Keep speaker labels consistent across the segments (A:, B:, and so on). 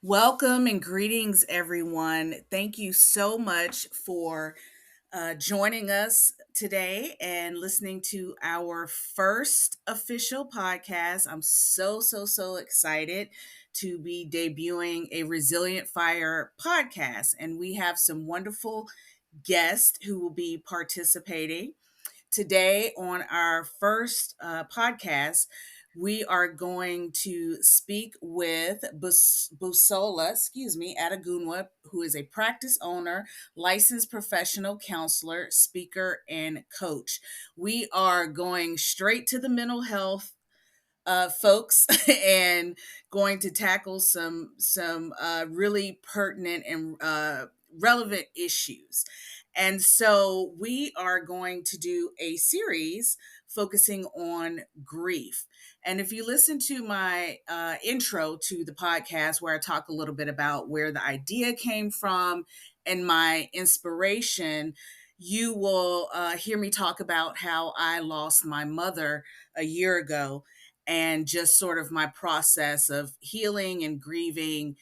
A: Welcome and greetings, everyone. Thank you so much for joining us today and listening to our first official podcast. I'm so excited to be debuting a Resilient Fire podcast, and we have some wonderful guests who will be participating. Today, on our first podcast, we are going to speak with Busola, Adegunwa, who is a practice owner, licensed professional counselor, speaker, and coach. We are going straight to the mental health folks and going to tackle some really pertinent and relevant issues. And so we are going to do a series focusing on grief. And if you listen to my intro to the podcast, where I talk a little bit about where the idea came from and my inspiration, you will hear me talk about how I lost my mother a year ago and just sort of my process of healing and grieving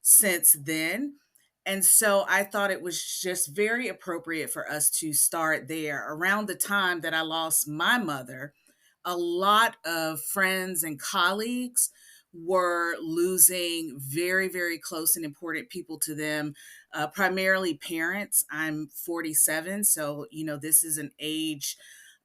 A: since then. And so I thought it was just very appropriate for us to start there. Around the time that I lost my mother, a lot of friends and colleagues were losing very close and important people to them, primarily parents. I'm 47, so this is an age,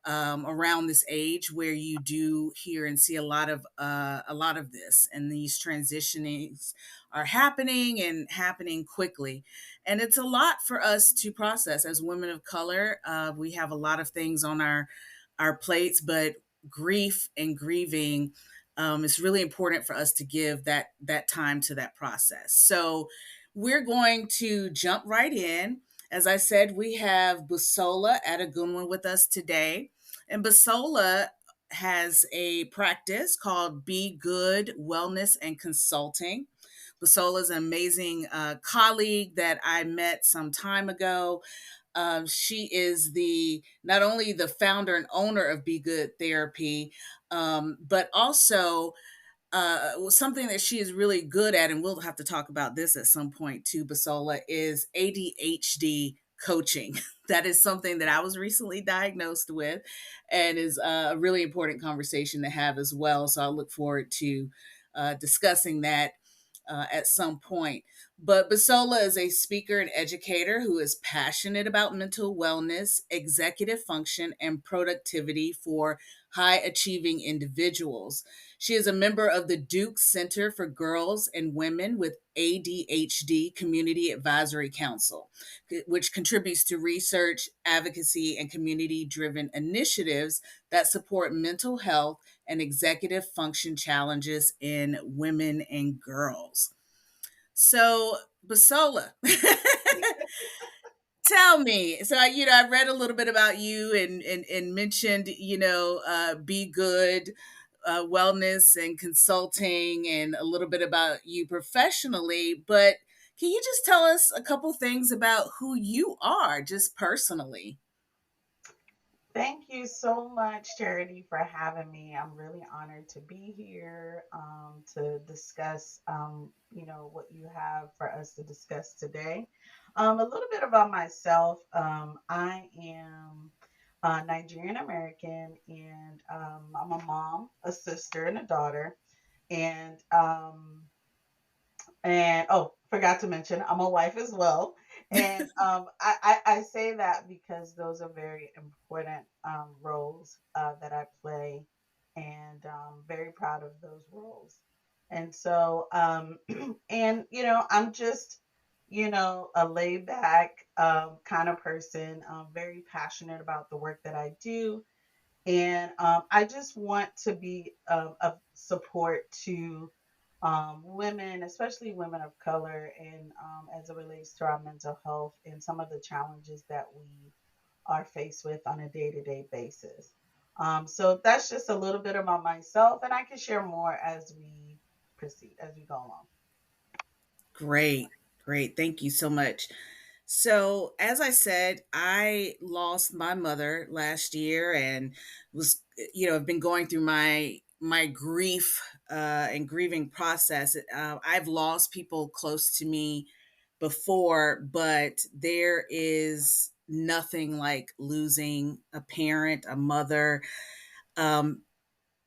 A: around this age, where you do hear and see a lot of this, and these transitionings are happening and happening quickly, and it's a lot for us to process as women of color. We have a lot of things on our plates, but grief and grieving, it's really important for us to give that time to that process. So we're going to jump right in. As I said, we have Busola Adegunwa with us today. And Busola has a practice called Be Good Wellness and Consulting. Busola is an amazing colleague that I met some time ago. She is the not only the founder and owner of Be Good Therapy, but also something that she is really good at, and we'll have to talk about this at some point too, Basola, is ADHD coaching. That is something that I was recently diagnosed with, and is a really important conversation to have as well. So I look forward to discussing that at some point. But Basola is a speaker and educator who is passionate about mental wellness, executive function, and productivity for high achieving individuals. She is a member of the Duke Center for Girls and Women with ADHD Community Advisory Council, which contributes to research, advocacy, and community driven initiatives that support mental health and executive function challenges in women and girls. So, Basola, tell me. So, I read a little bit about you and mentioned, Be Good, wellness and consulting, and a little bit about you professionally. But can you just tell us a couple things about who you are, just personally?
B: Thank you so much, Charity, for having me. I'm really honored to be here to discuss, what you have for us to discuss today. A little bit about myself. I am Nigerian American, and I'm a mom, a sister, and a daughter. And forgot to mention, I'm a wife as well. And I say that because those are very important roles that I play, and very proud of those roles. And so, I'm just, a laid back kind of person, very passionate about the work that I do. And I just want to be of support to women, especially women of color, and as it relates to our mental health and some of the challenges that we are faced with on a day to day basis. So that's just a little bit about myself, and I can share more as we proceed, as we go along.
A: Great, great. Thank you so much. So, as I said, I lost my mother last year and was, I've been going through my my grief and grieving process. I've lost people close to me before, but there is nothing like losing a parent, a mother. Um,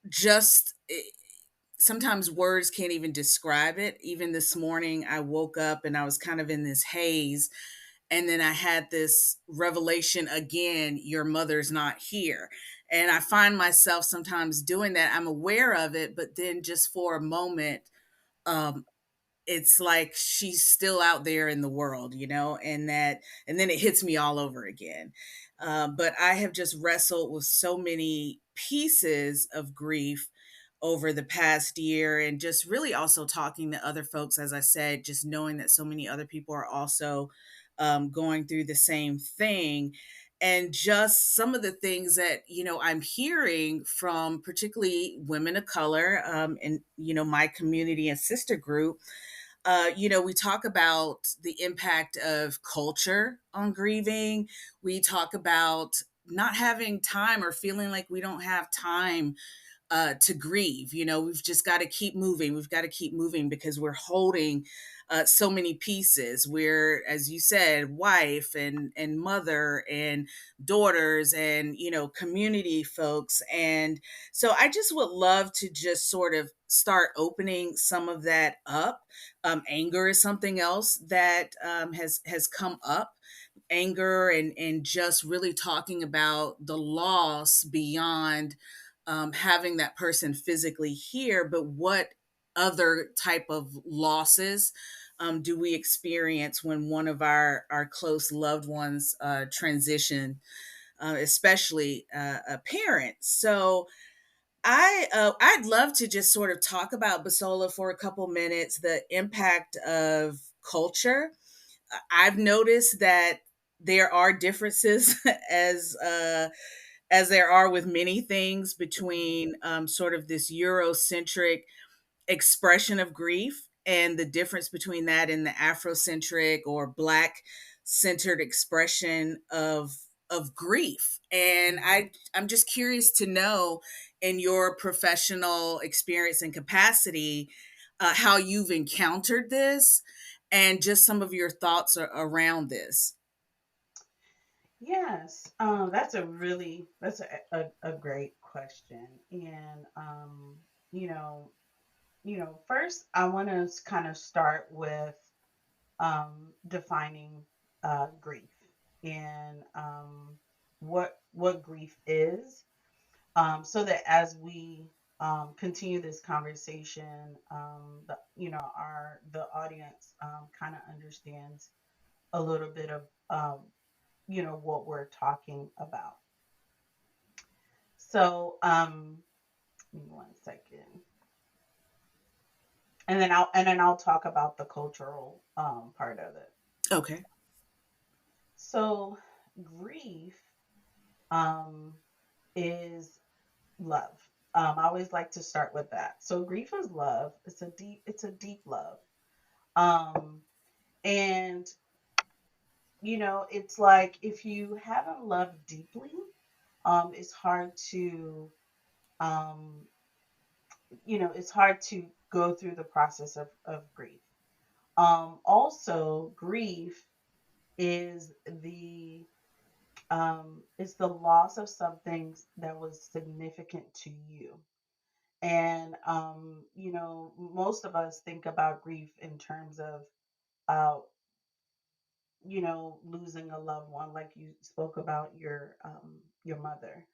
A: just sometimes words can't even describe it. Even this morning, I woke up and I was kind of in this haze. And then I had this revelation again, your mother's not here. And I find myself sometimes doing that. I'm aware of it, but then just for a moment, um, it's like she's still out there in the world, and then it hits me all over again. But I have just wrestled with so many pieces of grief over the past year, and just really also talking to other folks, as I said, just knowing that so many other people are also going through the same thing. And just some of the things that I'm hearing from particularly women of color, in my community and sister group. We talk about the impact of culture on grieving. We talk about not having time or feeling like we don't have time to grieve. We've just got to keep moving. We've got to keep moving because we're holding so many pieces. We're, as you said, wife and mother and daughters and community folks. And so I just would love to just sort of start opening some of that up. Anger is something else that has come up. Anger and just really talking about the loss beyond having that person physically here, but what other type of losses do we experience when one of our close loved ones transition, especially a parent. So I'd love to just sort of talk about Basola for a couple minutes, the impact of culture. I've noticed that there are differences as there are with many things between sort of this Eurocentric expression of grief and the difference between that and the Afrocentric or Black centered expression of grief. And
B: Mhm.
A: I'm just curious to know, in your professional experience and capacity, how you've encountered this and just some of your thoughts around this.
B: Yes, that's a great question, and you know, first I want to kind of start with defining grief and what grief is, so that as we continue this conversation, the audience kind of understands a little bit of what we're talking about. So, give me one second, and then I'll talk about the cultural part of it.
A: Okay.
B: So, grief um, is love. I always like to start with that. So, grief is love. It's a deep love. Um, and it's like if you haven't loved deeply, it's hard to um, it's hard to go through the process of grief. Also, grief is the loss of something that was significant to you. And most of us think about grief in terms of uh, losing a loved one, like you spoke about your mother.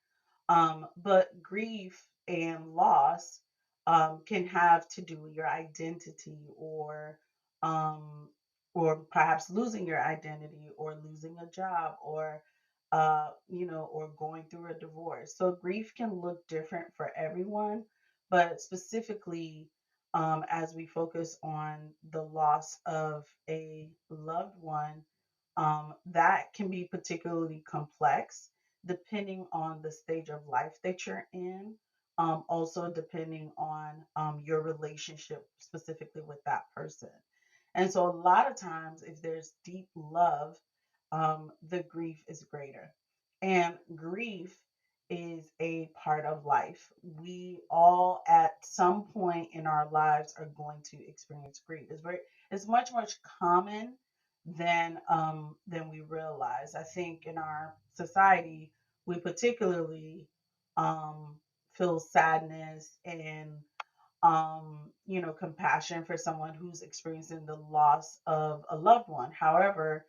B: But grief and loss can have to do with your identity, um, or perhaps losing your identity, or losing a job, or or going through a divorce. So grief can look different for everyone, but specifically, as we focus on the loss of a loved one, that can be particularly complex depending on the stage of life that you're in, also depending on your relationship specifically with that person. And so, a lot of times, if there's deep love, the grief is greater. And grief is a part of life. We all at some point in our lives are going to experience grief. It's much common than we realize. I think in our society we particularly um feel sadness and compassion for someone who's experiencing the loss of a loved one. However,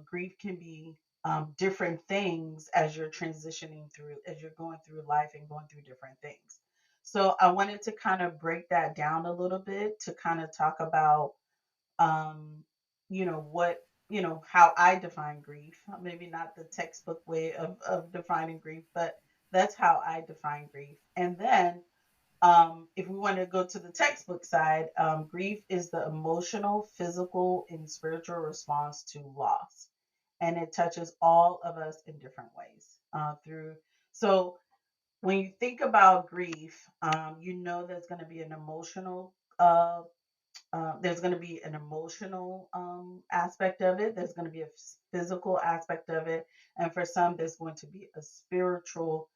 B: grief can be different things as you're transitioning through, as you're going through life and going through different things. So I wanted to kind of break that down a little bit to kind of talk about, um, how I define grief. Maybe not the textbook way of defining grief, but that's how I define grief. And then if we want to go to the textbook side, grief is the emotional, physical, and spiritual response to loss, and it touches all of us in different ways. Through so when you think about grief, you know there's going to be an emotional aspect of it. There's going to be a physical aspect of it, and for some, there's going to be a spiritual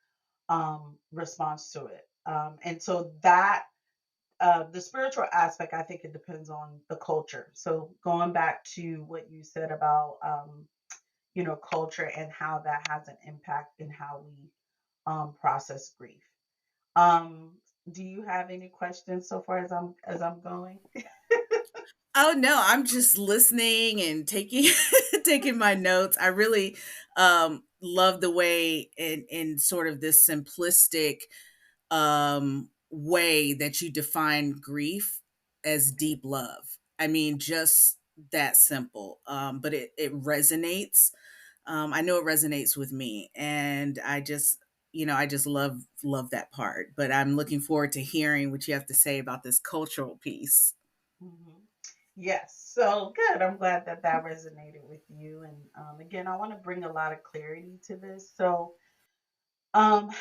B: response to it. And so that the spiritual aspect, I think it depends on the culture. So going back to what you said about culture and how that has an impact in how we process grief. Um, do you have any questions so far as I'm going?
A: Oh no, I'm just listening and taking taking my notes. I really love the way in sort of this simplistic way that you define grief as deep love. I mean, just that simple. But it resonates. I know it resonates with me, and I just love that part. But I'm looking forward to hearing what you have to say about this cultural piece.
B: Mhm. Yes, so good. I'm glad that that resonated with you. And again, I want to bring a lot of clarity to this. So, um,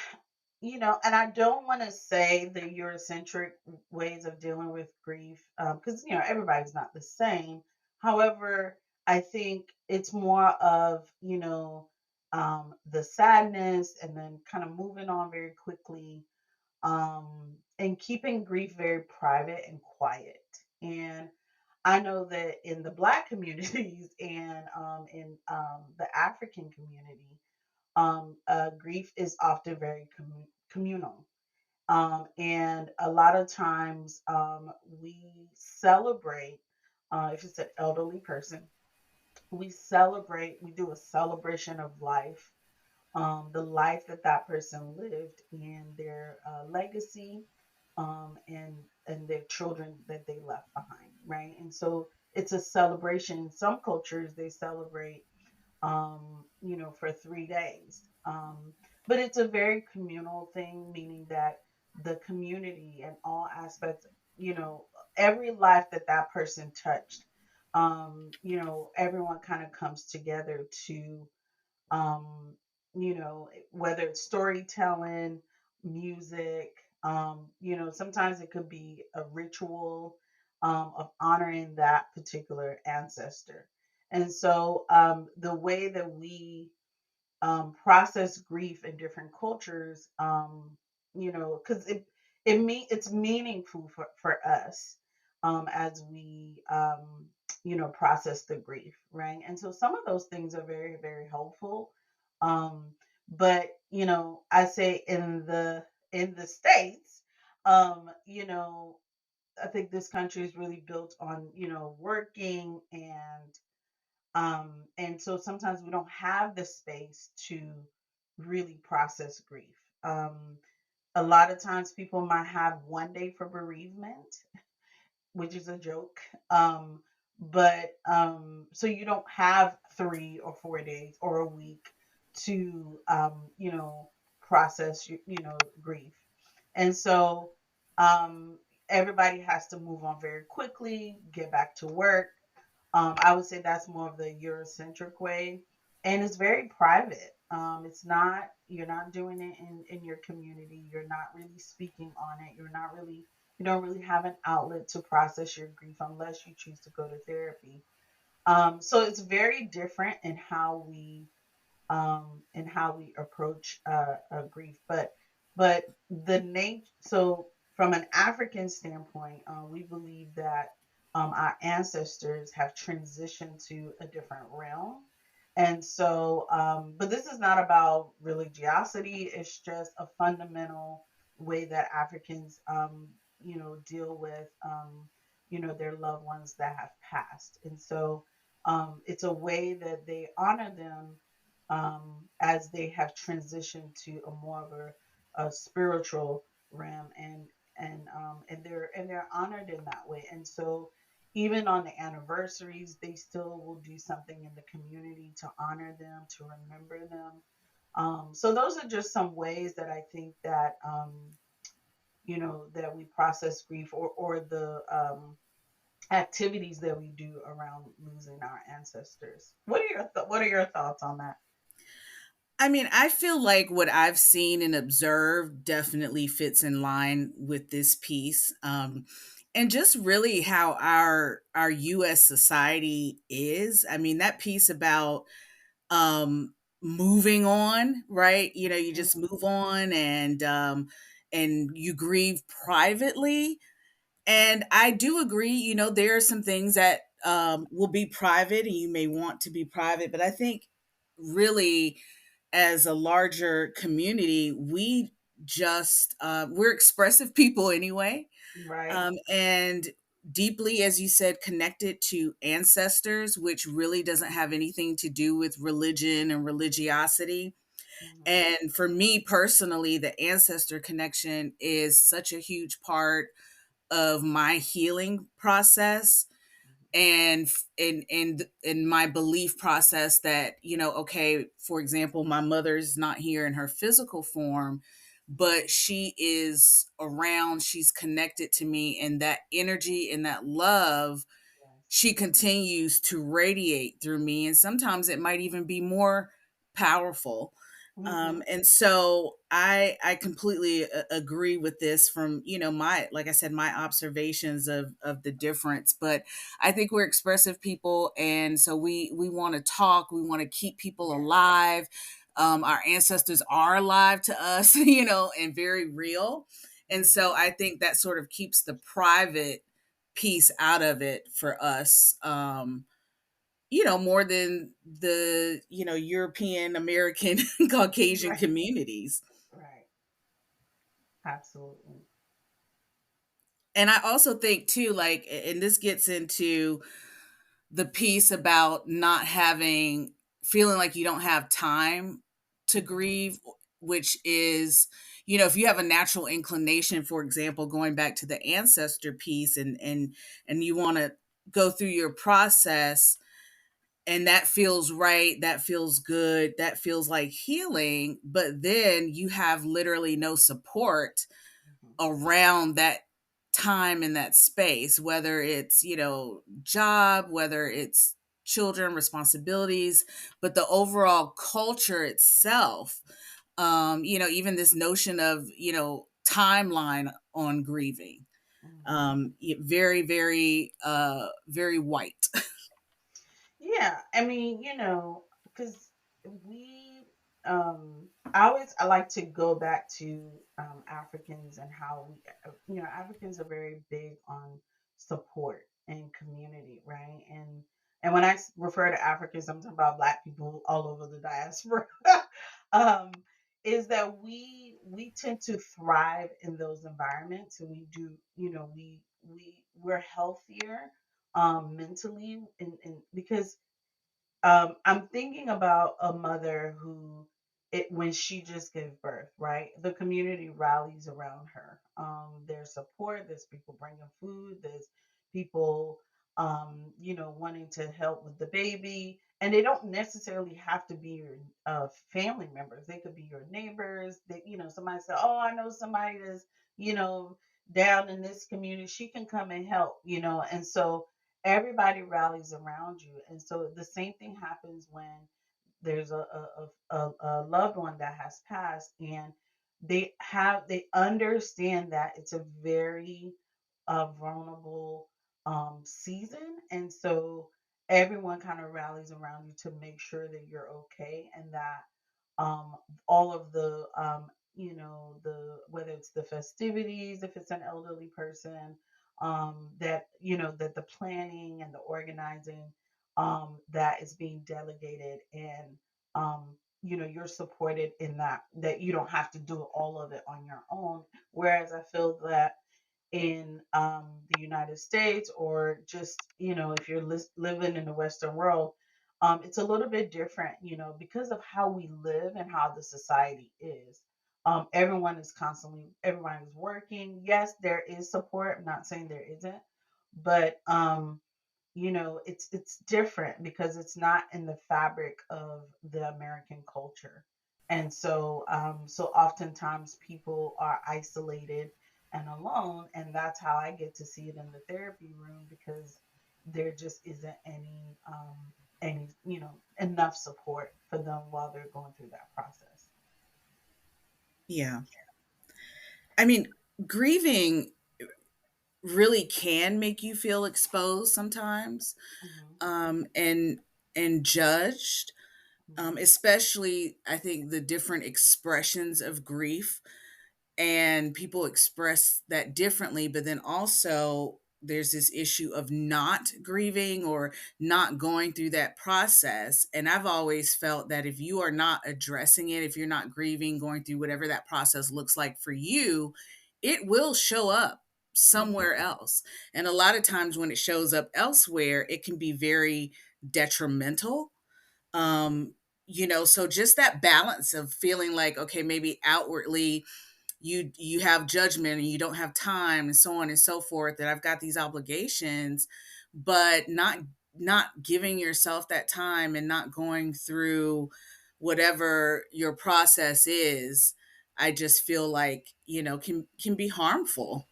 B: and I don't want to say the Eurocentric ways of dealing with grief, because everybody's not the same. However, I think it's more of the sadness and then kind of moving on very quickly, and keeping grief very private and quiet. And I know that in the Black communities and in the African community, grief is often very communal. And a lot of times we celebrate, if it's an elderly person, we do a celebration of life, the life that that person lived and their legacy, and their children that they left behind, right? And so it's a celebration. In some cultures, they celebrate for 3 days. But it's a very communal thing, meaning that the community and all aspects, you know, every life that that person touched, everyone kind of comes together to, um, whether it's storytelling, music, sometimes it could be a ritual of honoring that particular ancestor. And so the way that we process grief in different cultures, because it's meaningful for us as we process the grief, right? And so some of those things are very very helpful. But I say in the states, I think this country is really built on working, and so sometimes we don't have the space to really process grief. A lot of times people might have one day for bereavement, which is a joke. But so you don't have 3 or 4 days or a week to process grief. And so everybody has to move on very quickly, get back to work. I would say that's more of the Eurocentric way, and it's very private. It's not You're not doing it in your community. You're not really speaking on it. You don't really have an outlet to process your grief unless you choose to go to therapy. So it's very different in how we and how we approach grief. But the nature. So from an African standpoint, we believe that our ancestors have transitioned to a different realm. And so, but this is not about religiosity. It's just a fundamental way that Africans, deal with, their loved ones that have passed. And so, it's a way that they honor them as they have transitioned to a more of a spiritual realm, and they're honored in that way. And so even on the anniversaries, they still will do something in the community to honor them, to remember them. So those are just some ways that I think that that we process grief, or the activities that we do around losing our ancestors. What are your thoughts on that?
A: I mean, I feel like what I've seen and observed definitely fits in line with this piece. And just really how our US society is. I mean, that piece about moving on, right? You know, you just
B: Mhm.
A: move on, and you grieve privately. And I do agree, there are some things that will be private and you may want to be private, but I think really as a larger community, we're expressive people anyway,
B: Right.
A: and deeply, as you said, connected to ancestors, which really doesn't have anything to do with religion and religiosity.
B: Mhm.
A: And for me personally, the ancestor connection is such a huge part of my healing process,
B: Mhm.
A: and in my belief process that, okay, for example, my mother's not here in her physical form, but
B: Mhm.
A: she is around, she's connected to me, and that energy and that love,
B: Yes.
A: she continues to radiate through me, and sometimes it might even be more powerful.
B: Mhm.
A: And so I completely agree with this from, my, like I said, my observations of the difference. But I think we're expressive people, and so we want to talk, we want to keep people
B: Yes.
A: alive. Our ancestors are alive to us, and very real. And so
B: Mhm.
A: I think that sort of keeps the private piece out of it for us, more than the, European American Caucasian
B: Right.
A: communities.
B: Right. Absolutely.
A: And I also think too, like, and this gets into the piece about not having, feeling like you don't have time to
B: Mhm.
A: grieve, which is, if you have a natural inclination, for example, going back to the ancestor piece, and you want to go through your process, and that feels right, that feels good, that feels like healing, but then you have literally no support
B: Mhm.
A: around that time in that space, whether it's, job, whether it's children, responsibilities, but the overall culture itself, even this notion of, timeline on grieving,
B: Mhm.
A: very, very, very white.
B: Yeah, I mean, because we, I like to go back to Africans and how Africans are very big on support and community, right? And when refer to Africans, I'm talking about Black people all over the diaspora. um, is that we tend to thrive in those environments, and we do, we're healthier mentally, and because I'm thinking about a mother who, when she just gave birth, right? The community rallies around her. There's support. There's people bringing food. There's people, wanting to help with the baby. And they don't necessarily have to be your family members. They could be your neighbors. That somebody said, "Oh, I know somebody that's you know down in this community. She can come and help." And so everybody rallies around you. And so the same thing happens when there's a loved one that has passed, and they understand that it's a very vulnerable season. And so everyone kind of rallies around you to make sure that you're okay, and that um, all of the the whether it's the festivities, if it's an elderly person, that that the planning and the organizing, that is being delegated, and you're supported in that you don't have to do all of it on your own. Whereas I feel that in the United States, or just if you're living in the Western world, it's a little bit different, because of how we live and how the society is. Everyone is working. Yes, there is support. I'm not saying there isn't, but it's different because it's not in the fabric of the American culture. And so oftentimes people are isolated and alone, and that's how I get to see it in the therapy room, because there just isn't any enough support for them while they're going through that process.
A: Yeah. I mean, grieving really can make you feel exposed sometimes,
B: Hmm.
A: and judged,
B: Hmm.
A: especially I think the different expressions of grief, and people express that differently. But then also there's this issue of not grieving or not going through that process. And I've always felt that if you are not addressing it, if you're not grieving, going through whatever that process looks like for you, it will show up
B: Hmm.
A: somewhere else. And a lot of times when it shows up elsewhere, it can be very detrimental.
B: Hmm.
A: um so just that balance of feeling like, okay, maybe outwardly you have judgment and you don't have time and so on and so forth, that I've got these obligations, but not giving yourself that time and not going through whatever your process is, I just feel like, can be harmful.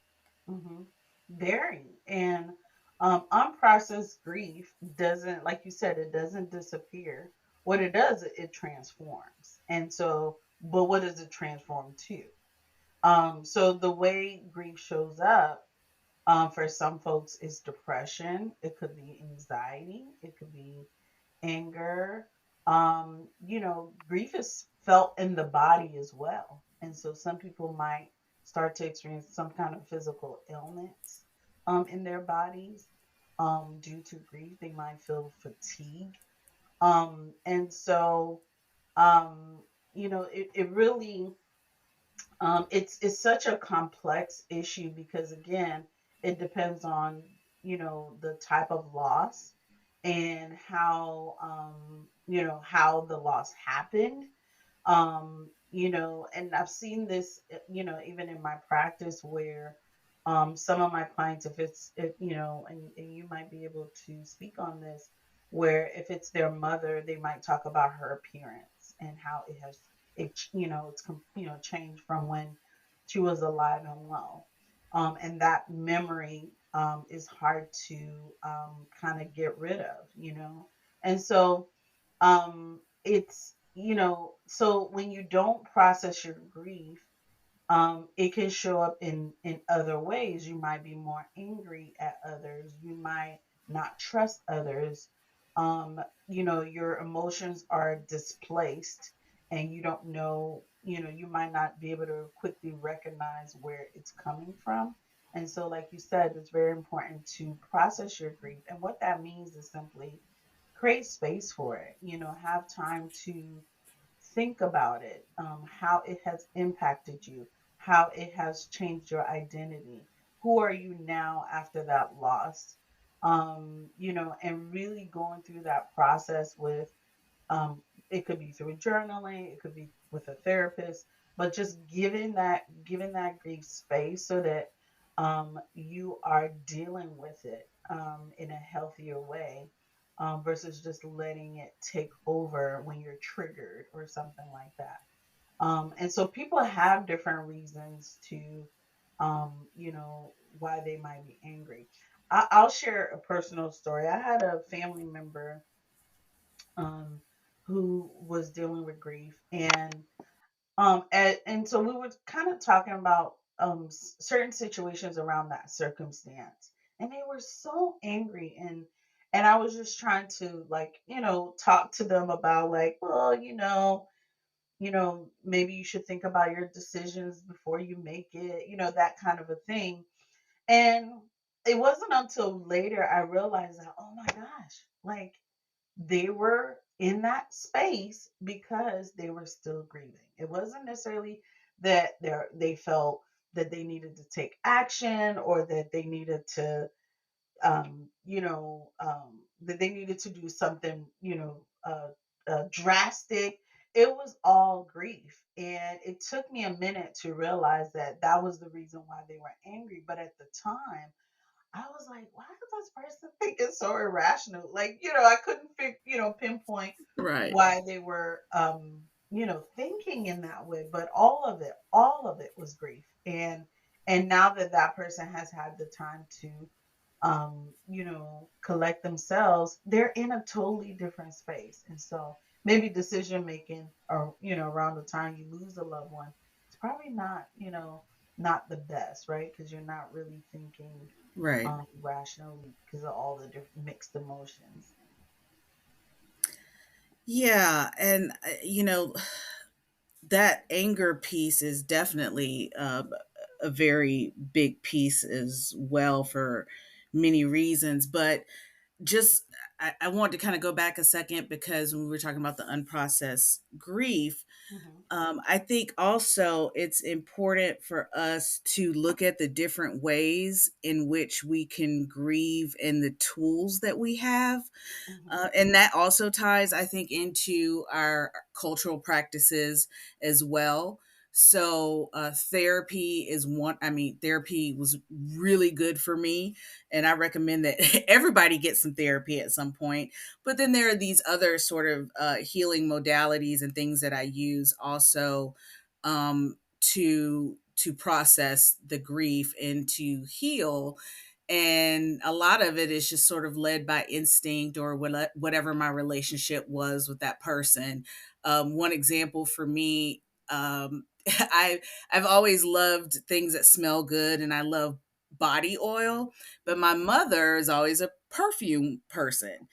B: Hmm. Very. And unprocessed grief doesn't, like you said, it doesn't disappear. What it does, it transforms. And so, but what does it transform to? So the way grief shows up, for some folks, is depression. It could be anxiety. It could be anger. Grief is felt in the body as well. And so some people might start to experience some kind of physical ailments in their bodies due to grief. They might feel fatigue. And so, it really it's such a complex issue, because again, it depends on the type of loss, and how the loss happened. And I've seen this, even in my practice, where some of my clients, if it's if, and you might be able to speak on this, where if it's their mother, they might talk about her appearance and how it's changed from when she was alive and well. And that memory is hard to kind of get rid of, and so so when you don't process your grief, it can show up in other ways. You might be more angry at others. You might not trust others. Your emotions are displaced, and you don't know. You might not be able to quickly recognize where it's coming from. And so, like you said, it's very important to process your grief. And what that means is simply create space for it. Have time to think about it, how it has impacted you, how it has changed your identity. Who are you now after that loss? And really going through that process with, it could be through journaling, it could be with a therapist, but just giving that grief space, so that you are dealing with it in a healthier way, versus just letting it take over when you're triggered or something like that. And so people have different reasons to, why they might be angry. I'll share a personal story. I had a family member um, who was dealing with grief, and so we were kind of talking about certain situations around that circumstance, and they were so angry, And I was just trying to, like, talk to them about, like, well, maybe you should think about your decisions before you make it, that kind of a thing. And it wasn't until later I realized that, oh my gosh, like, they were in that space because they were still grieving. It wasn't necessarily that they felt that they needed to take action, or that they needed to that they needed to do something, drastic. It was all grief. And it took me a minute to realize that that was the reason why they were angry. But at the time, I was like, why does this person think it's so irrational? Like, I couldn't pinpoint
A: Right.
B: why they were, thinking in that way. But all of it was grief. And now that that person has had the time to, collect themselves, they're in a totally different space. And so maybe decision making, or, around the time you lose a loved one, it's probably not, not the best, right? Because you're not really thinking
A: Right.
B: rationally because of all the different mixed emotions.
A: Yeah, and that anger piece is definitely a very big piece as well for many reasons. But just I want to kind of go back a second, because when we were talking about the unprocessed grief,
B: Hmm.
A: I think also it's important for us to look at the different ways in which we can grieve and the tools that we have.
B: Hmm.
A: And that also ties, I think, into our cultural practices as well. So, therapy is one. I mean, therapy was really good for me, and I recommend that everybody get some therapy at some point. But then there are these other sort of healing modalities and things that I use also, to process the grief and to heal. And a lot of it is just sort of led by instinct, or whatever my relationship was with that person. One example for me, I've always loved things that smell good, and I love body oil, but my
B: Hmm.
A: mother is always a perfume person.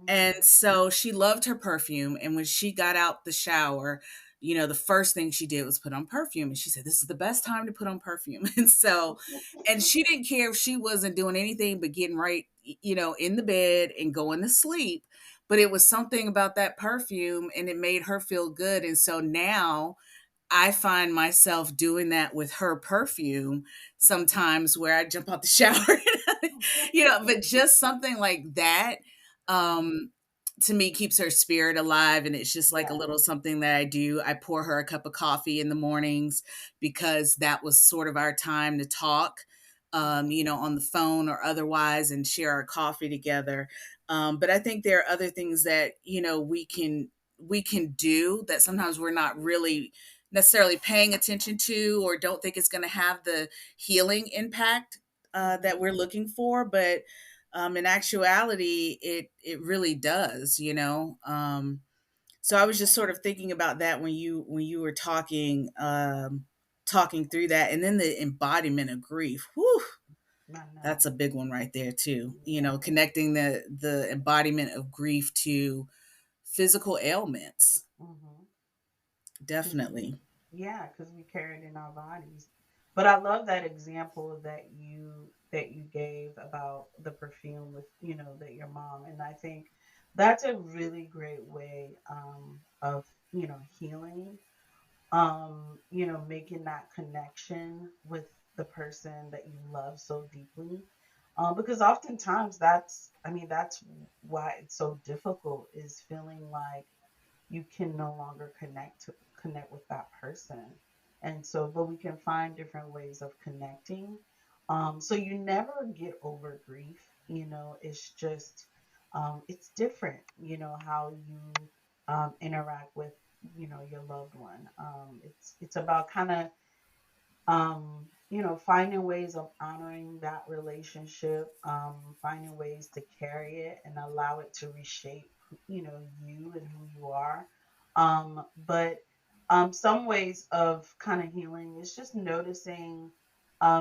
A: And
B: Hmm.
A: so she loved her perfume. And when she got out the shower, the first thing she did was put on perfume. And she said, "This is the best time to put on perfume." And so, and she didn't care if she wasn't doing anything but getting right, in the bed and going to sleep. But it was something about that perfume, and it made her feel good. And so now I find myself doing that with her perfume sometimes, where I jump out the shower, but just something like that, um, to me keeps her spirit alive. And it's just like a
B: Yeah.
A: little something that I do. I pour her a cup of coffee in the mornings, because that was sort of our time to talk,
B: Hmm.
A: on the phone or otherwise, and share our coffee together. But I think there are other things that, we can do that sometimes we're not really necessarily paying attention to, or don't think it's going to have the healing impact that
B: Hmm.
A: we're looking for. But in actuality, it really does. So I was just sort of thinking about that when you were talking through that, and then the embodiment of grief. Whew,
B: I
A: that's
B: know.
A: a big one right there too.
B: Yeah.
A: Connecting the embodiment of grief to physical ailments.
B: Hmm. Because
A: Definitely.
B: we carry it in our bodies. But I love that example that you gave about the perfume with, that your mom. And I think that's a really great way, of, healing, making that connection with the person that you love so deeply. Because oftentimes that's why it's so difficult, is feeling like you can no longer connect with that person. And so, but we can find different ways of connecting. So you never get over grief. It's just, it's different, how you, interact with, your loved one. It's about kind of, finding ways of honoring that relationship, finding ways to carry it and allow it to reshape, you and who you are. But some ways of kind of healing is just noticing,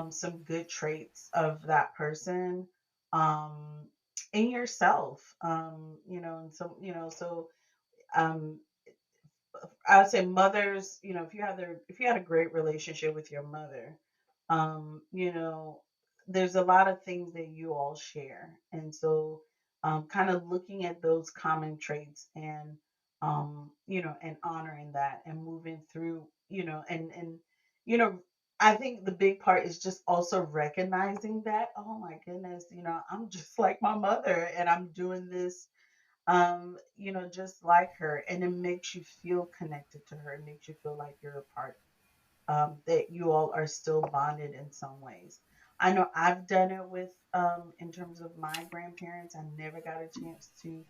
B: some good traits of that person, um, in yourself. And so um, I would say mothers, if you had a great relationship with your mother, there's a lot of things that you all share. And so kind of looking at those common traits and and honoring that and moving through, you know, I think the big part is just also recognizing that, oh my goodness, I'm just like my mother and I'm doing this just like her, and it makes you feel connected to her. It makes you feel like you're a part, that you all are still bonded in some ways. I know I've done it with, in terms of my grandparents. I never got a chance to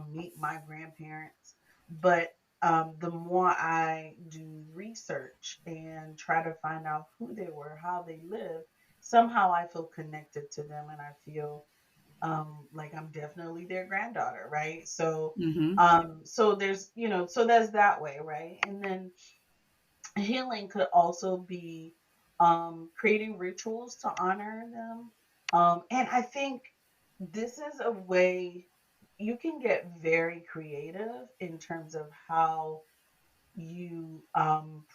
B: meet my grandparents, but the more I do research and try to find out who they were, how they lived, somehow I feel connected to them, and I feel like I'm definitely their granddaughter, right? So
A: Mm-hmm.
B: so there's so there's that way, right? And then healing could also be creating rituals to honor them. And I think this is a way you can get very creative in terms of how you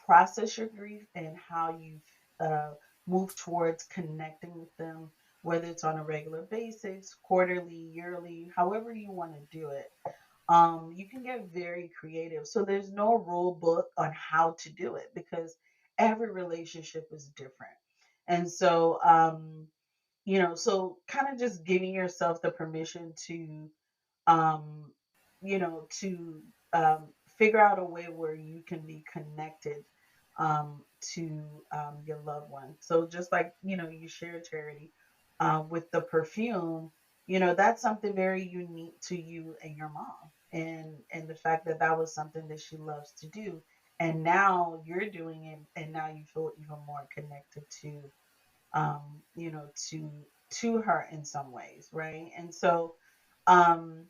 B: process your grief and how you uh, move towards connecting with them, whether it's on a regular basis, quarterly, yearly, however you want to do it. You can get very creative. So there's no rule book on how to do it because every relationship is different. And so, so kind of just giving yourself the permission to um, to figure out a way where you can be connected to your loved one. So just like you share charity with the perfume, that's something very unique to you and your mom, and the fact that that was something that she loves to do, and now you're doing it, and now you feel even more connected to to her in some ways, right? And so um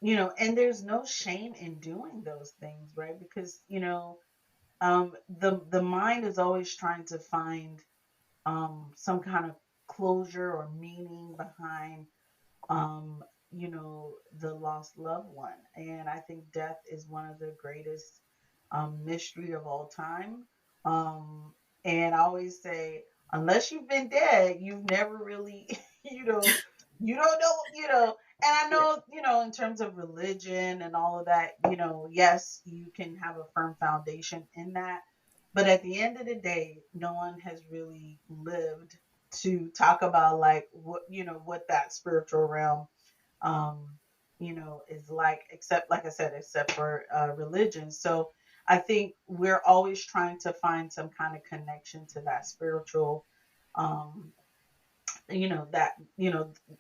B: and there's no shame in doing those things, right? Because the mind is always trying to find some kind of closure or meaning behind um, the lost loved one. And I think death is one of the greatest mystery of all time. Um, and I always say, unless you've been dead, you've never really, you know, you don't know, and I know, in terms of religion and all of that, yes, you can have a firm foundation in that. But at the end of the day, no one has really lived to talk about like what that spiritual realm is like, except like I said, except for religion. So I think we're always trying to find some kind of connection to that spiritual um that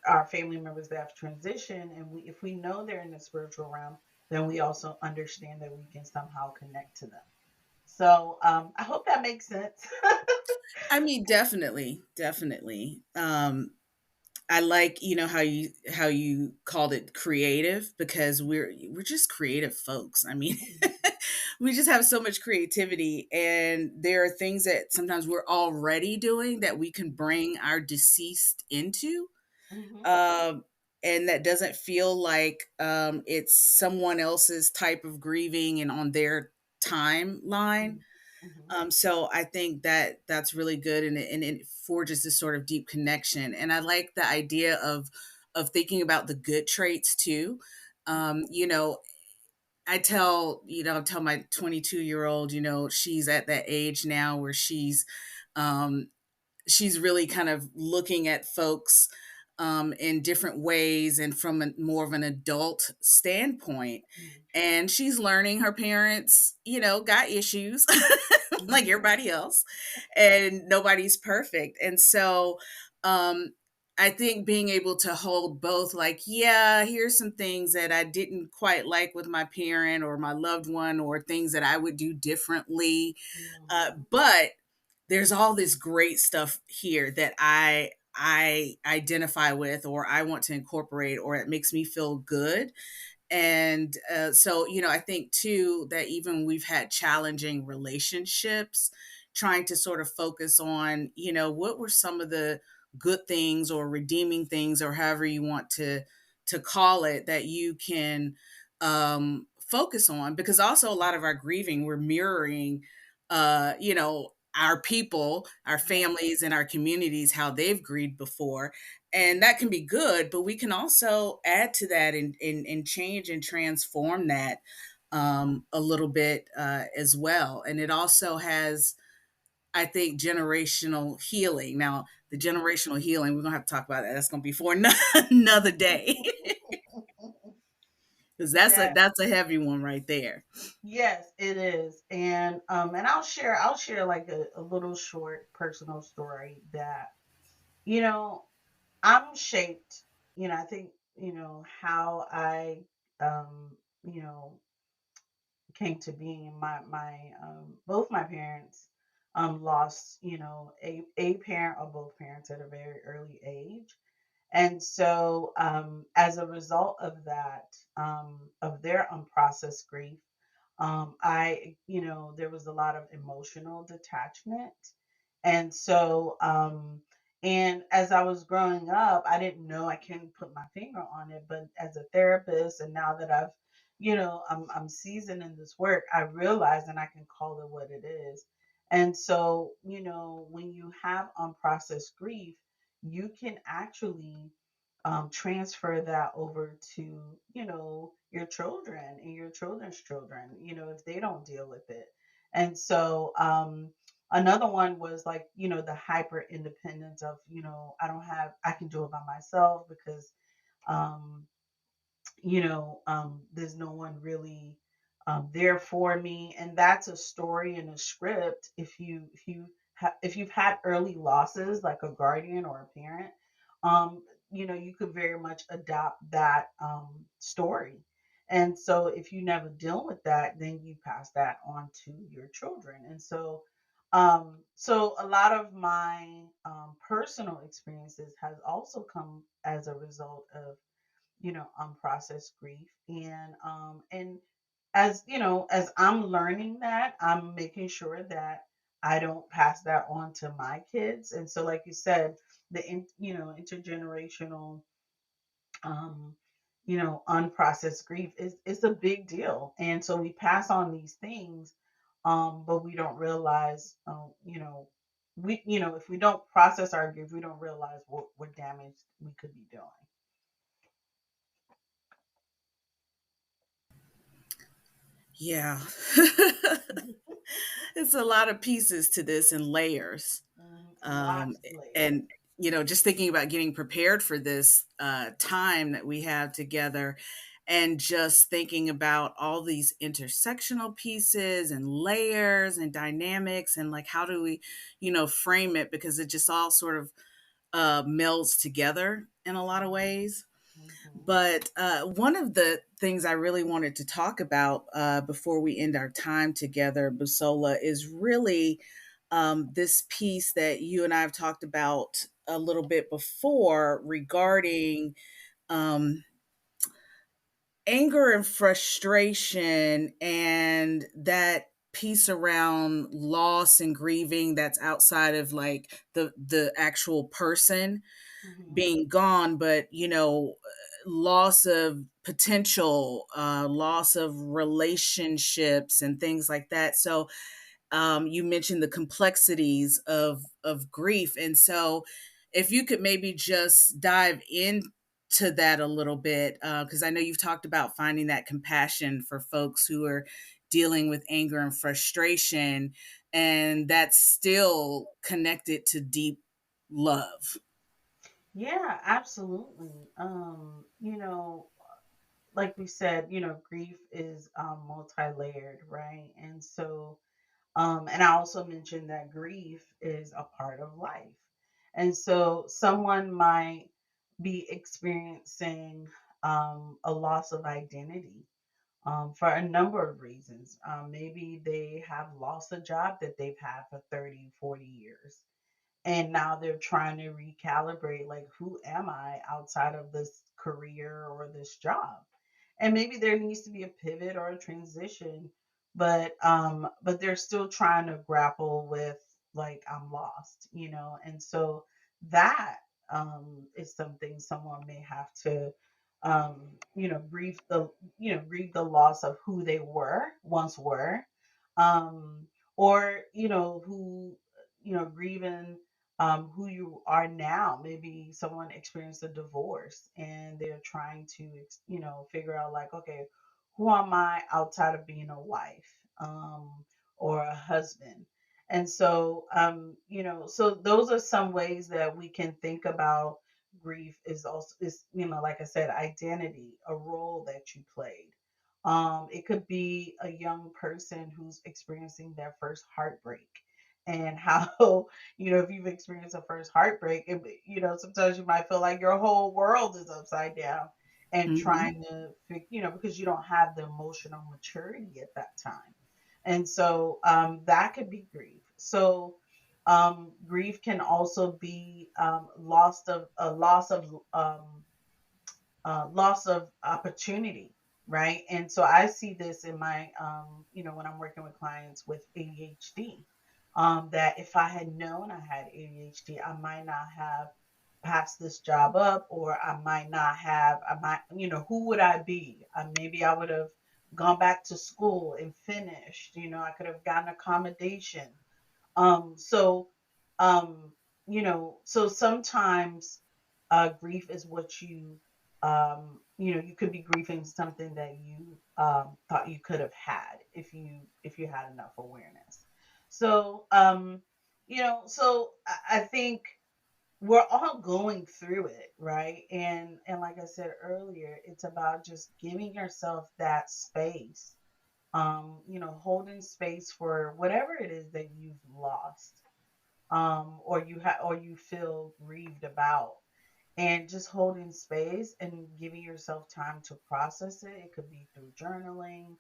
B: our family members that have transitioned, and if we know they're in the spiritual realm, then we also understand that we can somehow connect to them. So I hope that makes sense.
A: I mean, definitely, definitely. I like, how you called it creative, because we're just creative folks. I mean,
B: Mhm,
A: we just have so much creativity, and there are things that sometimes we're already doing that we can bring our deceased into,
B: mhm,
A: um, and that doesn't feel like it's someone else's type of grieving and on their timeline.
B: mhm, mhm,
A: So I think that that's really good, and it forges this sort of deep connection. And I like the idea of thinking about the good traits too.
B: mhm,
A: I tell my 22-year-old, she's at that age now where um, she's really kind of looking at folks in different ways and from more of an adult standpoint.
B: mhm,
A: And she's learning her parents, got issues like
B: mhm,
A: everybody else, and nobody's perfect. And so, um, I think being able to hold both, like, yeah, here's some things that I didn't quite like with my parent or my loved one, or things that I would do differently.
B: mhm,
A: But there's all this great stuff here that I identify with, or I want to incorporate, or it makes me feel good. And so, I think too that even we've had challenging relationships, trying to sort of focus on, what were some of the good things or redeeming things, or however you want to to call it that you can focus on, because also a lot of our grieving, we're mirroring our people, our
B: Yeah.
A: families, and our communities, how they've grieved before. And that can be good, but we can also add to that and change and transform that a little bit as well. And it also has, I think, generational healing. Now, the generational healing, we're gonna have to talk about that. That's gonna be for another day, because
B: Yeah.
A: that's a heavy one right there.
B: Yes, it is. And I'll share like a little short personal story that, you know, I'm shaped, I think, how I um, you know, came to being. My both my parents lost, a parent or both parents at a very early age. And so, as a result of that, of their unprocessed grief, there was a lot of emotional detachment. And so, and as I was growing up, I didn't know, I can't put my finger on it, but as a therapist, and now that I'm seasoned in this work, I realize, and I can call it what it is. And so, when you have unprocessed grief, you can actually transfer that over to your children and your children's children, if they don't deal with it. And so, another one was like, the hyper independence of, I can do it by myself because um there's no one really there for me. And that's a story and a script. If you've had early losses, like a guardian or a parent, you could very much adopt that story. And so if you never deal with that, then you pass that on to your children. And so so a lot of my personal experiences has also come as a result of unprocessed grief. And as as I'm learning that, I'm making sure that I don't pass that on to my kids. And so, like you said, intergenerational unprocessed grief is a big deal. And so we pass on these things, but we don't realize, if we don't process our grief, we don't realize what damage we could be doing.
A: Yeah. It's a lot of pieces to this and layers. Um,
B: Lots of layers.
A: and just thinking about getting prepared for this time that we have together, and just thinking about all these intersectional pieces and layers and dynamics, and like how do we frame it, because it just all sort of melds together in a lot of
B: Mhm,
A: ways.
B: mhm,
A: But one of the things I really wanted to talk about before we end our time together, Busola, is really this piece that you and I have talked about a little bit before, regarding um, anger and frustration, and that piece around loss and grieving that's outside of like the actual person
B: mhm.
A: being gone, but loss of potential, loss of relationships and things like that. So you mentioned the complexities of grief, and so if you could maybe just dive into that a little bit, because I know you've talked about finding that compassion for folks who are dealing with anger and frustration, and that's still connected to deep love.
B: Yeah, absolutely. Like we said, grief is multi-layered, right? And so, and I also mentioned that grief is a part of life. And so someone might be experiencing a loss of identity for a number of reasons. Maybe they have lost a job that they've had for 30, 40 years, and now they're trying to recalibrate, like, who am I outside of this career or this job? And maybe there needs to be a pivot or a transition, but they're still trying to grapple with, like, I'm lost, and so that is something someone may have to grieve grieve the loss of who they were once were, um, or who grieving who you are now. Maybe someone experienced a divorce and they're trying to figure out, like, okay, who am I outside of being a wife, or a husband? And so, so those are some ways that we can think about grief. Is also, is like I said, identity, a role that you played. It could be a young person who's experiencing their first heartbreak, and how if you've experienced a first heartbreak, sometimes you might feel like your whole world is upside down, and
A: Hmm.
B: trying to because you don't have the emotional maturity at that time. And so, that could be grief. So, grief can also be, loss of opportunity, right? And so I see this in my, when I'm working with clients with ADHD, that if I had known I had ADHD, I might not have passed this job up, or I might, who would I be? Maybe I would have gone back to school and finished, I could have gotten accommodation. So, um, so sometimes, grief is what you could be grieving something that you, thought you could have had if you had enough awareness. So, so I think we're all going through it, right? And like I said earlier, it's about just giving yourself that space, holding space for whatever it is that you've lost, or you feel grieved about, and just holding space and giving yourself time to process it. It could be through journaling,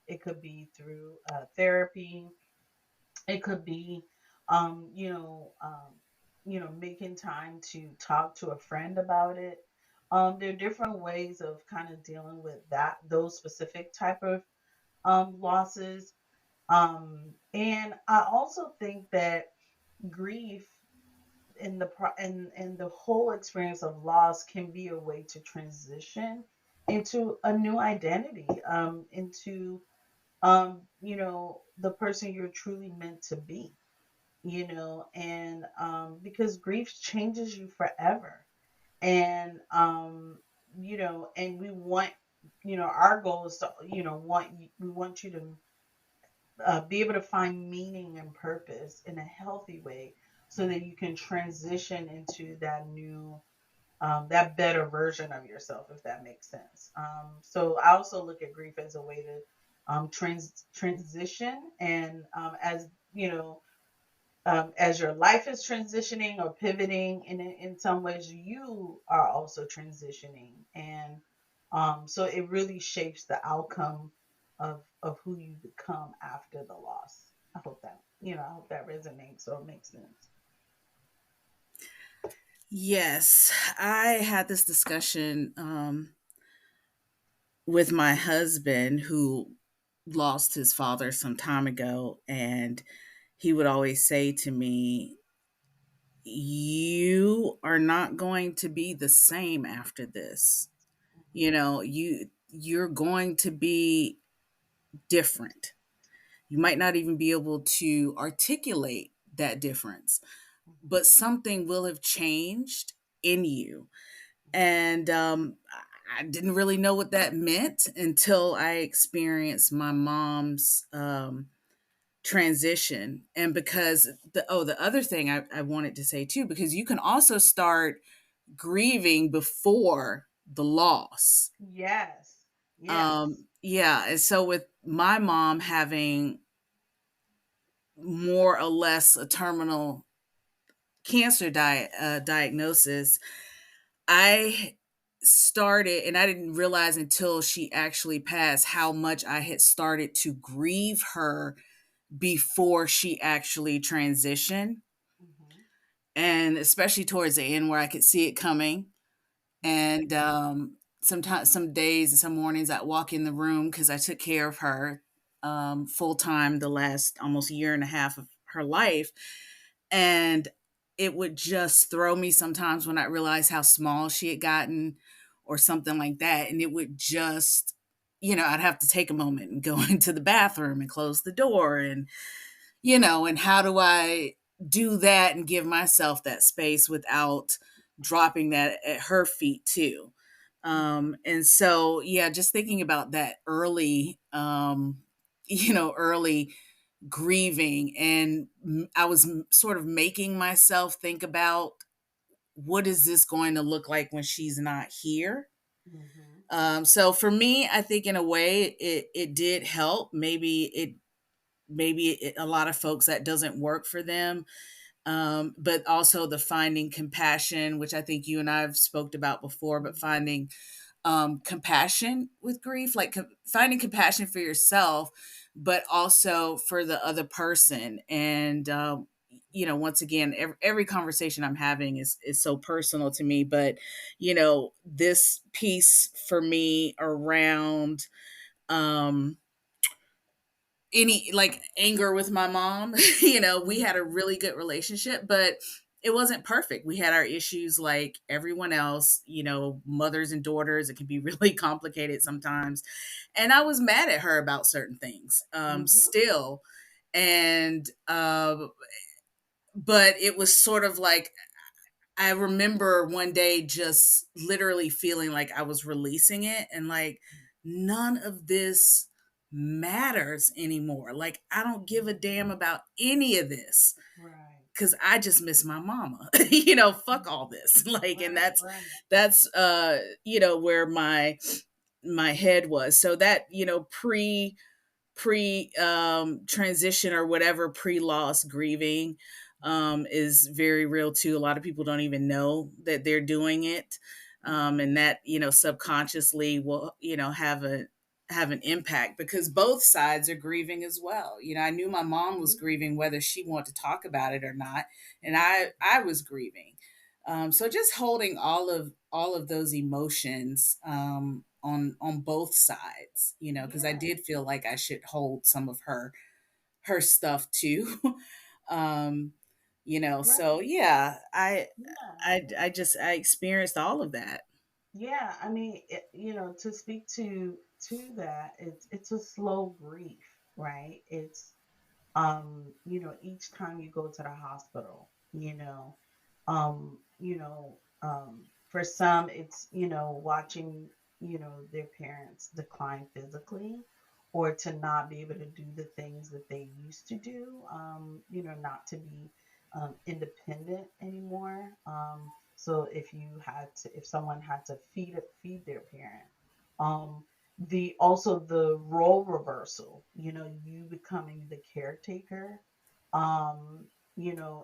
B: it could be through, therapy, it could be, um, you know, um, making time to talk to a friend about it. There are different ways of kind of dealing with those specific type of, losses. And I also think that grief and the whole experience of loss can be a way to transition into a new identity, into, the person you're truly meant to be, and, because grief changes you forever. And, and we want, our goal is to, we want you to, be able to find meaning and purpose in a healthy way, so that you can transition into that new, that better version of yourself, if that makes sense. So I also look at grief as a way to, transition, and, as your life is transitioning or pivoting, in some ways you are also transitioning, and, so it really shapes the outcome of who you become after the loss. I hope that resonates or makes sense.
A: Yes, I had this discussion with my husband who lost his father some time ago, and he would always say to me, "You are not going to be the same after this. You're going to be different. You might not even be able to articulate that difference,
B: Mhm,
A: but something will have changed in you." And I didn't really know what that meant until I experienced my mom's transition. And because the other thing I wanted to say too, because you can also start grieving before the loss.
B: mhm. Yes. Yes.
A: Yeah, and so with my mom having more or less a terminal cancer diagnosis, I started, and I didn't realize until she actually passed how much I had started to grieve her before she actually transitioned.
B: Mhm,
A: And especially towards the end where I could see it coming.
B: mhm,
A: And sometimes, some days and some mornings, I'd walk in the room because I took care of her full time the last almost year and a half of her life. And it would just throw me sometimes when I realized how small she had gotten, or something like that. And it would just, I'd have to take a moment and go into the bathroom and close the door. And how do I do that and give myself that space without dropping that at her feet too? And so, yeah, just thinking about that early grieving. And I was sort of making myself think about, what is this going to look like when she's not here?
B: Mhm.
A: So for me, I think in a way it did help. A lot of folks that doesn't work for them. But also the finding compassion, which I think you and I have spoke about before, but
B: Mhm.
A: finding compassion with grief, like finding compassion for yourself, but also for the other person. And once again, every conversation I'm having is so personal to me. But this piece for me around um, any like anger with my mom. We had a
B: Mhm.
A: really good relationship, but it wasn't perfect. We had our issues like everyone else, mothers and daughters. It can be really complicated sometimes. And I was mad at her about certain things
B: Mhm.
A: still. And, but it was sort of like, I remember one day just literally feeling like I was releasing it and like, none of this matters anymore. Like, I don't give a damn about any of this
B: Right.
A: because I just miss my mama. Fuck all this. Like, and
B: Right. Right.
A: that's where my head was. So that, pre transition or whatever, pre loss grieving is very real too. A lot of people don't even know that they're doing it,
B: Mhm.
A: and that subconsciously will have an impact because both sides are grieving as well. I knew my mom was
B: Mhm.
A: grieving whether she wanted to talk about it or not, and
B: Mhm.
A: I was grieving. So just holding all of those emotions on both sides, because I
B: Yeah.
A: did feel like I should hold some of her stuff too. um, so
B: Right.
A: yeah, I
B: Yeah.
A: I I just I experienced all of that.
B: Yeah. I mean, to speak to that, it's a slow grief, right? It's each time you go to the hospital, for some it's, watching, their parents decline physically or to not be able to do the things that they used to do, not to be independent anymore. So if someone had to feed their parent, the also the role reversal, you becoming the caretaker,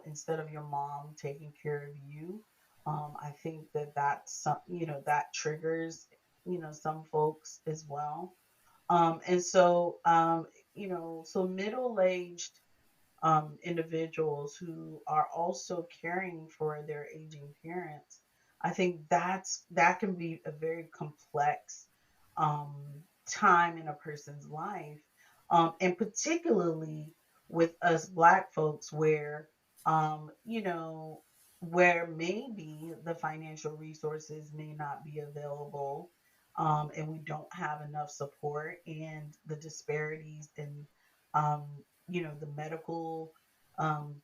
B: instead of your mom taking care of you. I think that's some, that triggers, some folks as well. And so so middle-aged individuals who are also caring for their aging parents, I think that can be a very complex time in a person's life, and particularly with us Black folks, where maybe the financial resources may not be available, and we don't have enough support, and the disparities in the medical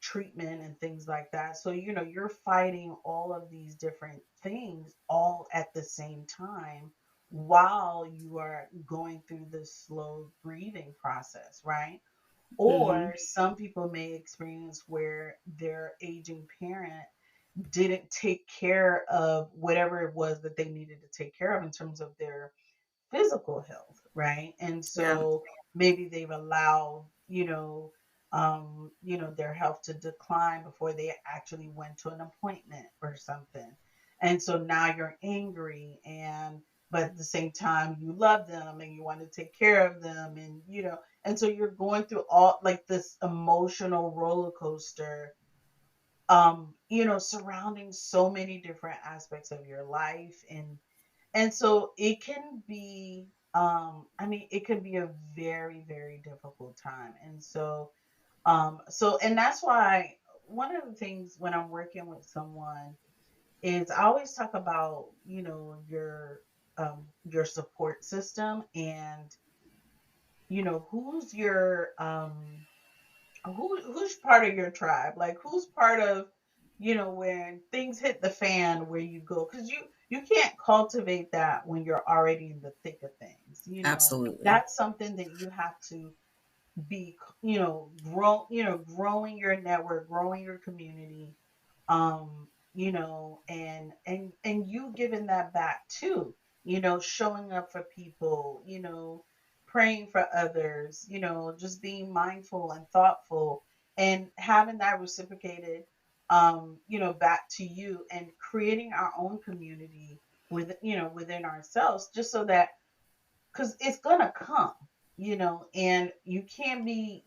B: treatment and things like that. So, you're fighting all of these different things all at the same time while you are going through this slow grieving process, right?
A: Hmm.
B: Or some people may experience where their aging parent didn't take care of whatever it was that they needed to take care of in terms of their physical health, right? And
A: Yeah.
B: so maybe they've allowed, their health to decline before they actually went to an appointment or something. And so now you're angry, but at the same time you love them and you want to take care of them, and so you're going through all like this emotional roller coaster, surrounding so many different aspects of your life. And so it can be, I mean, it can be a very, very difficult time. And and that's why one of the things when I'm working with someone is I always talk about, your support system, and who's your who's part of your tribe, like who's part of, when things hit the fan, where you go, because you can't cultivate that when you're already in the thick of things.
A: Absolutely.
B: That's something that you have to be, growing your network, growing your community, and you giving that back too, showing up for people, praying for others, just being mindful and thoughtful, and having that reciprocated, back to you, and creating our own community within ourselves, just so that, because it's gonna come, and you can't be,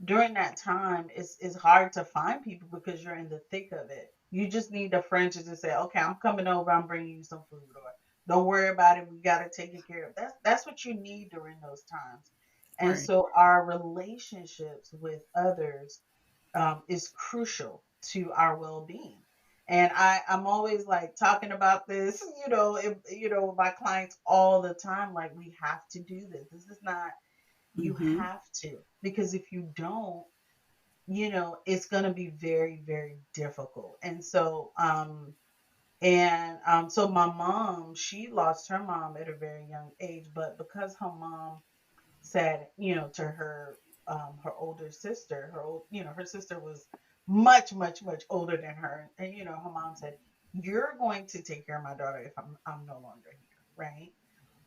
B: during that time, it's hard to find people because you're in the thick of it. You just need a friend to just say, okay, I'm coming over, I'm bringing you some food, or don't worry about it, we got to take it care of. That's what you need during those times. And
A: Right.
B: so our relationships with others, is crucial to our well-being. And I'm always like talking about this, with my clients all the time. Like, we have to do this. This is not, you
A: Mm-hmm.
B: have to, because if you don't, it's going to be very, very difficult. And so my mom, she lost her mom at a very young age, but because her mom said, to her older sister, her sister was much, much, much older than her. And, her mom said, "You're going to take care of my daughter if I'm no longer here." Right.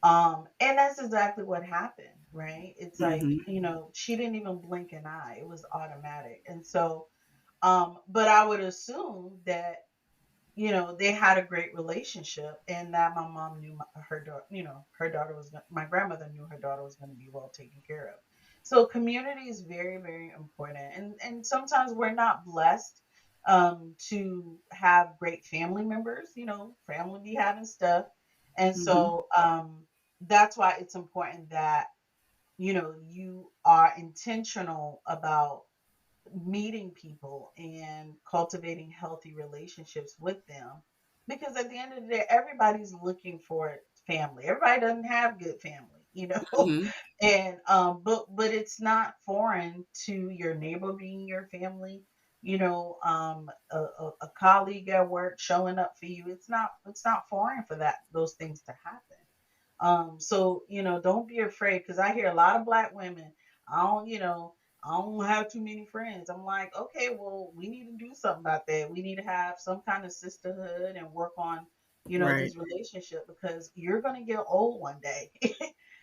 B: And that's exactly what happened, right? It's like,
A: Mm-hmm.
B: she didn't even blink an eye. It was automatic. And so, but I would assume that, they had a great relationship, and that my mom knew her daughter, her daughter was, my grandmother knew her daughter was going to be well taken care of. So community is very, very important. And sometimes we're not blessed, to have great family members, family be having stuff. And
A: Mm-hmm.
B: so, that's why it's important that, you are intentional about meeting people and cultivating healthy relationships with them, because at the end of the day, everybody's looking for family. Everybody doesn't have good family,
A: Mm-hmm.
B: and but it's not foreign to your neighbor being your family, a colleague at work showing up for you. It's not foreign for that those things to happen. So, don't be afraid, because I hear a lot of Black women, I don't, I don't have too many friends. I'm like, okay, well, we need to do something about that. We need to have some kind of sisterhood and work on,
A: Right.
B: these relationships, because you're going to get old one day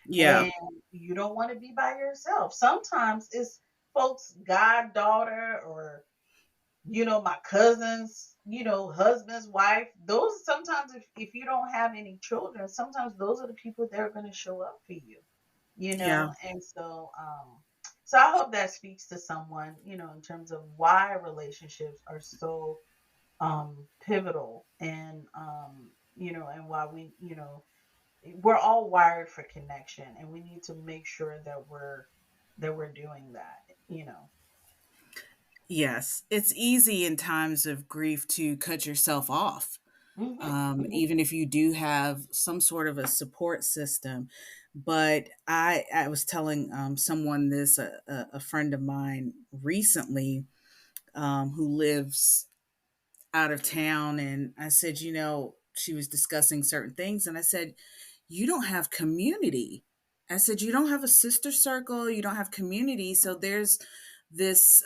A: Yeah.
B: and you don't want to be by yourself. Sometimes it's folks' goddaughter, or my cousins, husband's wife. Those, sometimes, if you don't have any children, sometimes those are the people that are going to show up for you,
A: Yeah.
B: and so I hope that speaks to someone, in terms of why relationships are so, pivotal, and why we're all wired for connection, and we need to make sure that we're doing that,
A: Yes. It's easy in times of grief to cut yourself off,
B: hmm hmm
A: even if you do have some sort of a support system. But I was telling someone this, a friend of mine recently, who lives out of town, and I said, she was discussing certain things, and I said, you don't have community. I said, you don't have a sister circle, you don't have community. So there's this,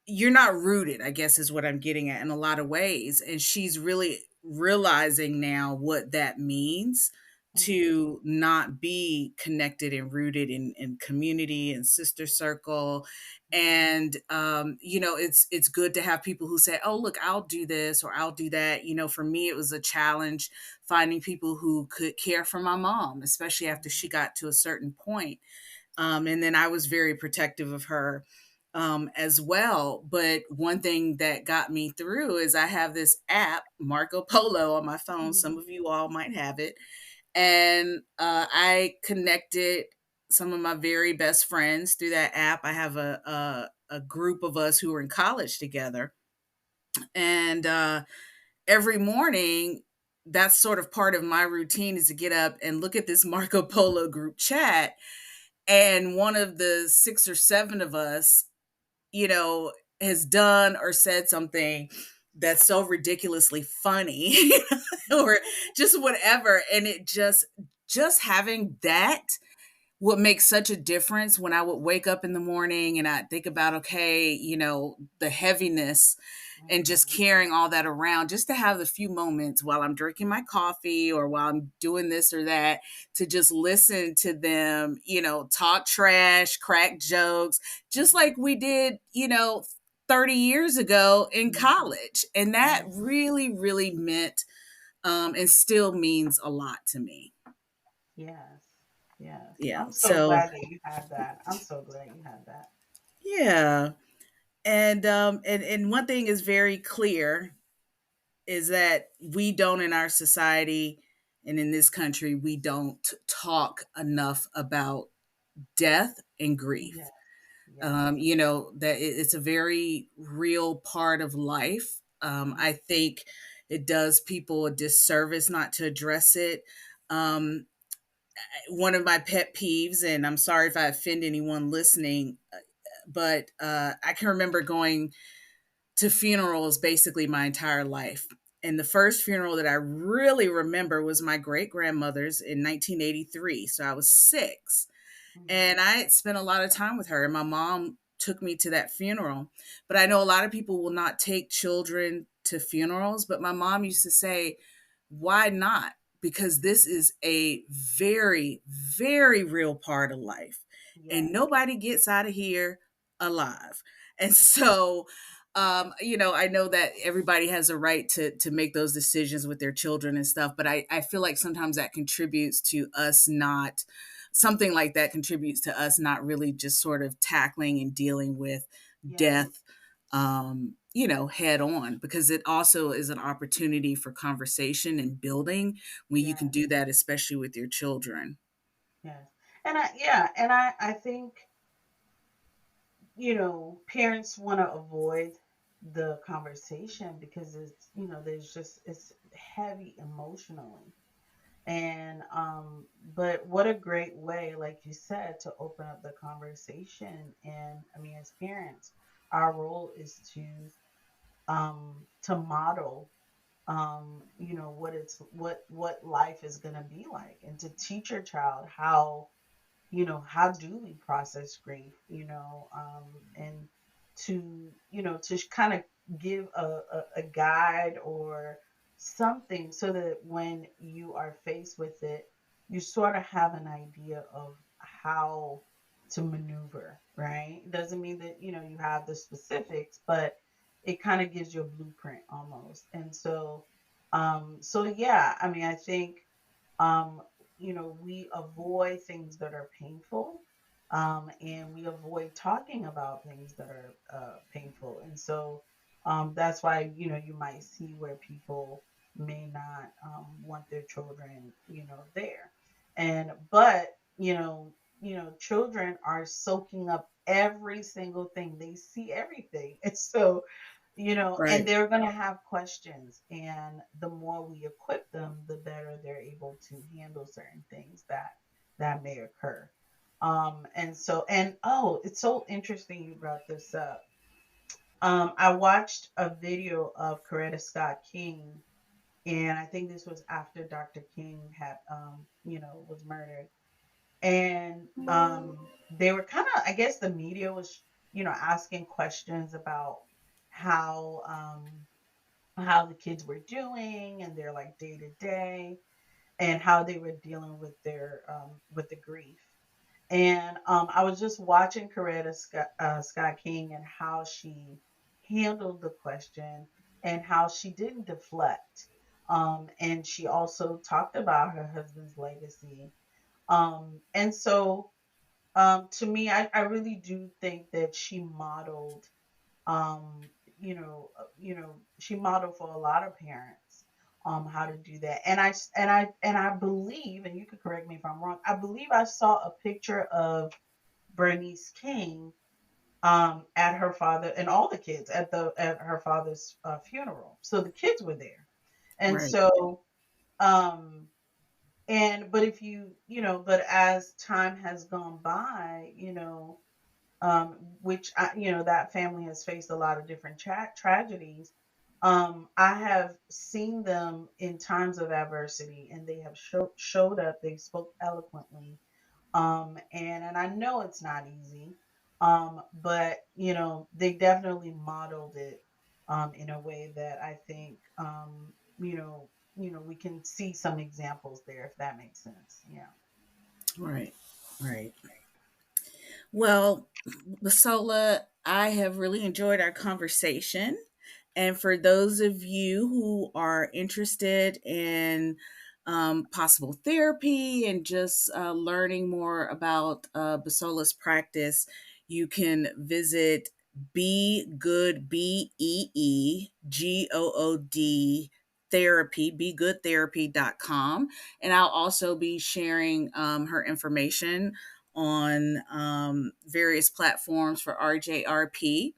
A: you're not rooted, I guess is what I'm getting at, in a lot of ways. And she's really realizing now what that means,
B: hmm
A: to not be connected and rooted in community and sister circle. And it's good to have people who say, oh, look, I'll do this or I'll do that. For me, it was a challenge finding people who could care for my mom, especially after she got to a certain point. And then I was very protective of her, as well. But one thing that got me through is I have this app, Marco Polo, on my phone. Some
B: hmm
A: of you all might have it. And I connected some of my very best friends through that app. I have a group of us who were in college together. And every morning, that's sort of part of my routine is to get up and look at this Marco Polo group chat, and one of the 6 or 7 of us, you know, has done or said something that's so ridiculously funny or just whatever, and it just having that would make such a difference when I would wake up in the morning and I think about, okay, the heaviness and just
B: Mhm.
A: carrying all that around, just to have a few moments while I'm drinking my coffee or while I'm doing this or that, to just listen to them, talk trash, crack jokes, just like we did, 30 years ago in
B: Mhm.
A: college. And that
B: Yeah.
A: really, really meant, and still means a lot to me.
B: Yes. Yes.
A: Yeah.
B: I'm so
A: So,
B: glad that you had that. I'm so glad you had that.
A: yeah. And one thing is very clear is that we don't, in our society and in this country, we don't talk enough about death and grief.
B: Yes. Yes.
A: That it's a very real part of life.
B: Mhm.
A: I think it does people a disservice not to address it. Um, One of my pet peeves, and I'm sorry if I offend anyone listening, but I can remember going to funerals basically my entire life. And the first funeral that I really remember was my great grandmother's in 1983. So I was 6.
B: Mhm.
A: And I had spent a lot of time with her, and my mom took me to that funeral. But I know a lot of people will not take children to funerals, but my mom used to say, why not? Because this is a very, very real part of life, and
B: Yes.
A: nobody gets out of here alive. And
B: Right.
A: so, I know that everybody has a right to make those decisions with their children and stuff, but I feel like sometimes that contributes to us not something like that contributes to us not really just sort of tackling and dealing with
B: Yes.
A: death, head on, because it also is an opportunity for conversation and building when you can
B: Yes.
A: do that, especially with your children.
B: Yes. And I think, parents want to avoid the conversation because it's heavy emotionally. And but what a great way, like you said, to open up the conversation. And I mean, as parents, our role is to model, what life is going to be like, and to teach your child how do we process grief, and to kind of give a guide or something, so that when you are faced with it, you sort of have an idea of how to maneuver, right? It doesn't mean that, you have the specifics, but it kind of gives you a blueprint almost. And so yeah, I mean, I think, um, we avoid things that are painful, and we avoid talking about things that are painful. And so that's why, you might see where people may not want their children, there. And but children are soaking up every single thing. They see everything. And so, and
A: Right.
B: they're going to have questions. And the more we equip them, the better they're able to handle certain things that may occur. And oh, it's so interesting you brought this up. I watched a video of Coretta Scott King, and I think this was after Dr. King had, was murdered. And they were kind of, I guess the media was, asking questions about how, how the kids were doing and their like day to day, and how they were dealing with the grief. And I was just watching Scott King, and how she handled the question, and how she didn't deflect. And she also talked about her husband's legacy. And so, to me, I really do think that she modeled, she modeled for a lot of parents how to do that. And I believe, and you could correct me if I'm wrong, I believe I saw a picture of Bernice King at her father, and all the kids at her father's funeral. So the kids were there. And
A: Right.
B: so Um, and but if but as time has gone by, which that family has faced a lot of different tragedies. I have seen them in times of adversity, and they have showed up. They spoke eloquently, and I know it's not easy, but they definitely modeled it in a way that I think we can see some examples there, if that makes sense. Yeah.
A: Right. Right. Well, Basola, I have really enjoyed our conversation. And for those of you who are interested in possible therapy and just learning more about Basola's practice, you can visit Be Good, BEEGOOD therapy, begoodtherapy.com. And I'll also be sharing her information on various platforms for RJRP.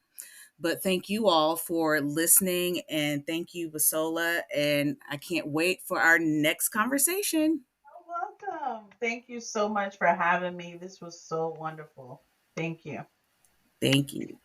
A: But thank you all for listening, and thank you, Basola. And I can't wait for our next conversation.
B: You're welcome. Thank you so much for having me. This was so wonderful. Thank you.
A: Thank you.